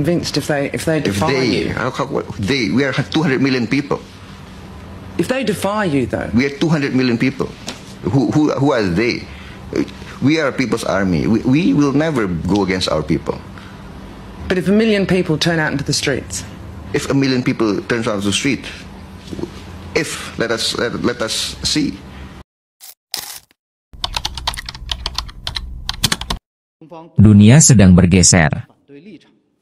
convinced if they defy you? We are 200 million people. If they defy you, though, we are 200 million people. Who are they? We are People's Army. We will never go against our people. But if 1 million people turn out into the streets, if 1 million people turns out to the street, let us see. Dunia sedang bergeser.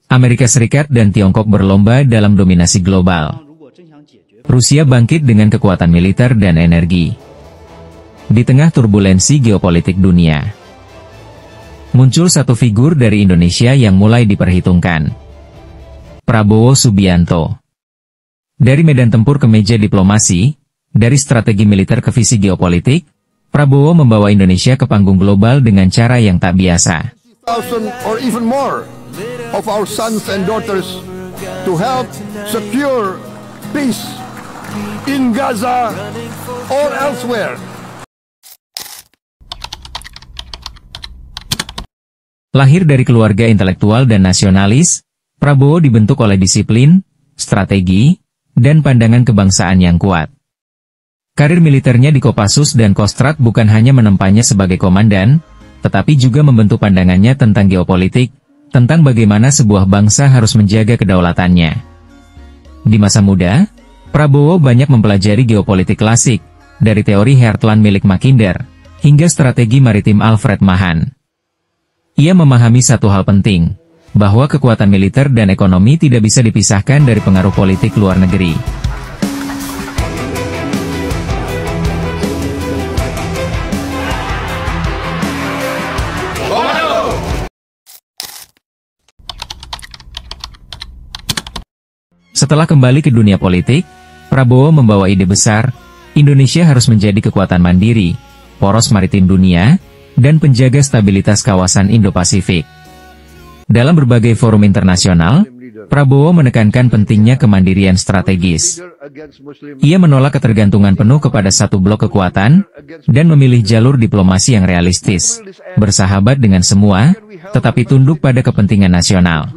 Amerika Serikat dan Tiongkok berlomba dalam dominasi global. Rusia bangkit dengan kekuatan militer dan energi. Di tengah turbulensi geopolitik dunia, muncul satu figur dari Indonesia yang mulai diperhitungkan. Prabowo Subianto. Dari medan tempur ke meja diplomasi, dari strategi militer ke visi geopolitik, Prabowo membawa Indonesia ke panggung global dengan cara yang tak biasa. Or even more of our sons and daughters to help secure peace in Gaza or elsewhere. Lahir dari keluarga intelektual dan nasionalis, Prabowo dibentuk oleh disiplin, strategi, dan pandangan kebangsaan yang kuat. Karir militernya di Kopassus dan Kostrad bukan hanya menempanya sebagai komandan, tetapi juga membentuk pandangannya tentang geopolitik, tentang bagaimana sebuah bangsa harus menjaga kedaulatannya. Di masa muda, Prabowo banyak mempelajari geopolitik klasik, dari teori Heartland milik Mackinder, hingga strategi maritim Alfred Mahan. Ia memahami satu hal penting, bahwa kekuatan militer dan ekonomi tidak bisa dipisahkan dari pengaruh politik luar negeri. Setelah kembali ke dunia politik, Prabowo membawa ide besar, Indonesia harus menjadi kekuatan mandiri, poros maritim dunia, dan penjaga stabilitas kawasan Indo-Pasifik. Dalam berbagai forum internasional, Prabowo menekankan pentingnya kemandirian strategis. Ia menolak ketergantungan penuh kepada satu blok kekuatan, dan memilih jalur diplomasi yang realistis, bersahabat dengan semua, tetapi tunduk pada kepentingan nasional.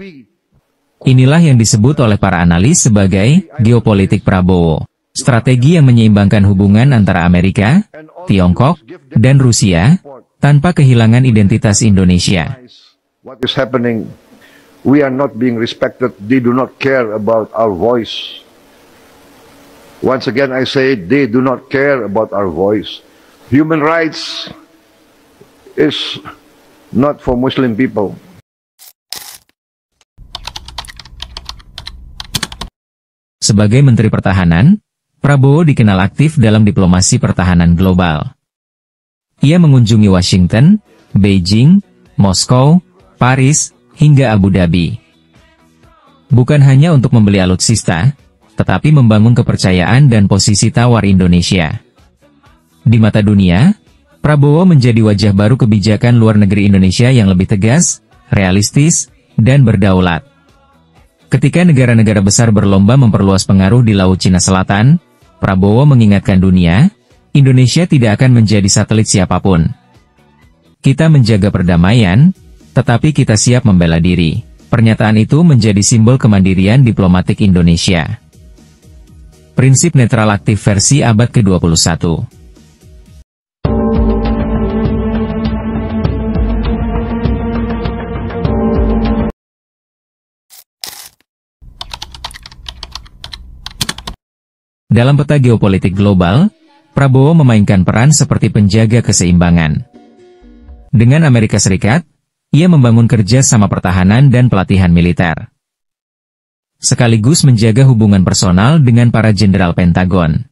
Inilah yang disebut oleh para analis sebagai geopolitik Prabowo, strategi yang menyeimbangkan hubungan antara Amerika, Tiongkok, dan Rusia, tanpa kehilangan identitas Indonesia. What is happening? We are not being respected. They do not care about our voice. Once again, I say they do not care about our voice. Human rights is not for Muslim people. Sebagai Menteri Pertahanan, Prabowo dikenal aktif dalam diplomasi pertahanan global. Ia mengunjungi Washington, Beijing, Moskow, Paris, hingga Abu Dhabi. Bukan hanya untuk membeli alutsista, tetapi membangun kepercayaan dan posisi tawar Indonesia. Di mata dunia, Prabowo menjadi wajah baru kebijakan luar negeri Indonesia yang lebih tegas, realistis, dan berdaulat. Ketika negara-negara besar berlomba memperluas pengaruh di Laut Cina Selatan, Prabowo mengingatkan dunia, Indonesia tidak akan menjadi satelit siapapun. Kita menjaga perdamaian, tetapi kita siap membela diri. Pernyataan itu menjadi simbol kemandirian diplomatik Indonesia. Prinsip netral aktif versi abad ke-21. Dalam peta geopolitik global, Prabowo memainkan peran seperti penjaga keseimbangan. Dengan Amerika Serikat, ia membangun kerja sama pertahanan dan pelatihan militer. Sekaligus menjaga hubungan personal dengan para jenderal Pentagon.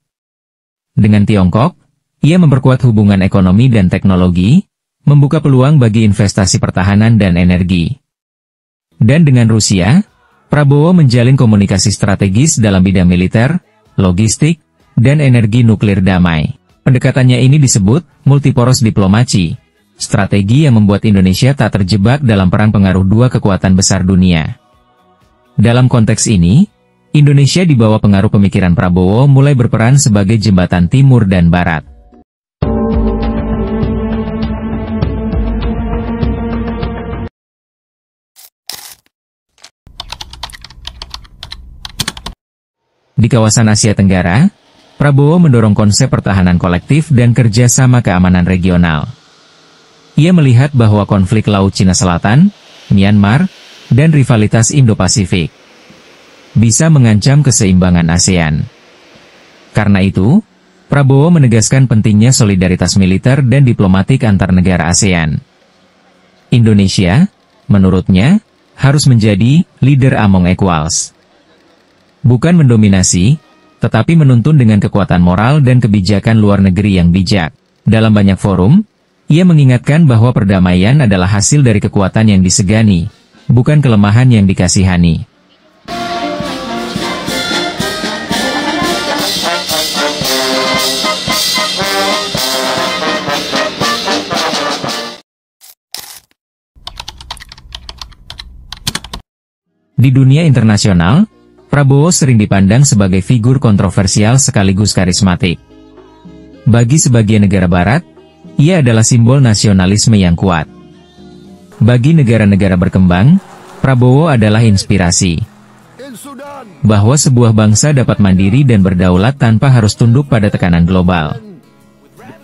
Dengan Tiongkok, ia memperkuat hubungan ekonomi dan teknologi, membuka peluang bagi investasi pertahanan dan energi. Dan dengan Rusia, Prabowo menjalin komunikasi strategis dalam bidang militer, logistik, dan energi nuklir damai. Pendekatannya ini disebut multiporos diplomasi, strategi yang membuat Indonesia tak terjebak dalam perang pengaruh dua kekuatan besar dunia. Dalam konteks ini, Indonesia di bawah pengaruh pemikiran Prabowo mulai berperan sebagai jembatan timur dan barat. Di kawasan Asia Tenggara, Prabowo mendorong konsep pertahanan kolektif dan kerjasama keamanan regional. Ia melihat bahwa konflik Laut Cina Selatan, Myanmar, dan rivalitas Indo-Pasifik bisa mengancam keseimbangan ASEAN. Karena itu, Prabowo menegaskan pentingnya solidaritas militer dan diplomatik antar negara ASEAN. Indonesia, menurutnya, harus menjadi leader among equals. Bukan mendominasi, tetapi menuntun dengan kekuatan moral dan kebijakan luar negeri yang bijak. Dalam banyak forum, ia mengingatkan bahwa perdamaian adalah hasil dari kekuatan yang disegani, bukan kelemahan yang dikasihani. Di dunia internasional, Prabowo sering dipandang sebagai figur kontroversial sekaligus karismatik. Bagi sebagian negara barat, ia adalah simbol nasionalisme yang kuat. Bagi negara-negara berkembang, Prabowo adalah inspirasi bahwa sebuah bangsa dapat mandiri dan berdaulat tanpa harus tunduk pada tekanan global.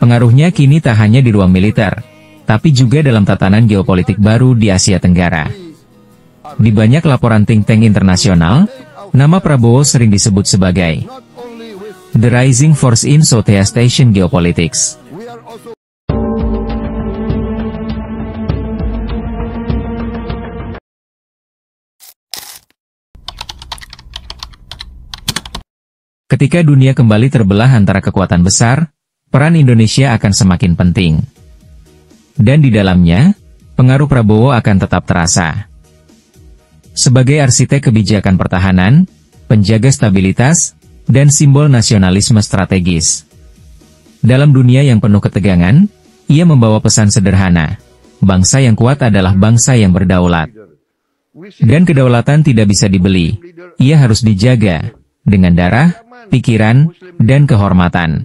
Pengaruhnya kini tak hanya di ruang militer, tapi juga dalam tatanan geopolitik baru di Asia Tenggara. Di banyak laporan think tank internasional, nama Prabowo sering disebut sebagai the rising force in Southeast Asian geopolitics. Ketika dunia kembali terbelah antara kekuatan besar, peran Indonesia akan semakin penting. Dan di dalamnya, pengaruh Prabowo akan tetap terasa. Sebagai arsitek kebijakan pertahanan, penjaga stabilitas, dan simbol nasionalisme strategis. Dalam dunia yang penuh ketegangan, ia membawa pesan sederhana. Bangsa yang kuat adalah bangsa yang berdaulat. Dan kedaulatan tidak bisa dibeli. Ia harus dijaga, dengan darah, pikiran, dan kehormatan.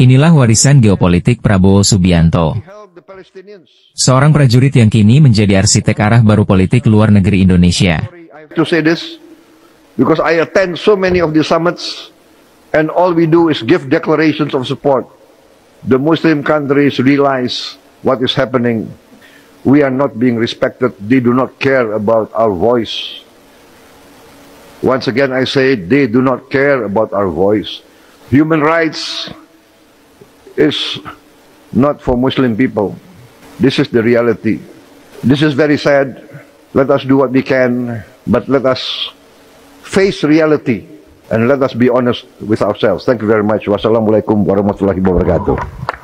Inilah warisan geopolitik Prabowo Subianto. Seorang prajurit yang kini menjadi arsitek arah baru politik luar negeri Indonesia. To say this, because I attend so many of the summits, and all we do is give declarations of support. The Muslim countries realize what is happening. We are not being respected. They do not care about our voice. Once again, I say they do not care about our voice. Human rights is not for Muslim people. This is the reality. This is very sad. Let us do what we can, but let us face reality and let us be honest with ourselves. Thank you very much. Wassalamualaikum warahmatullahi wabarakatuh.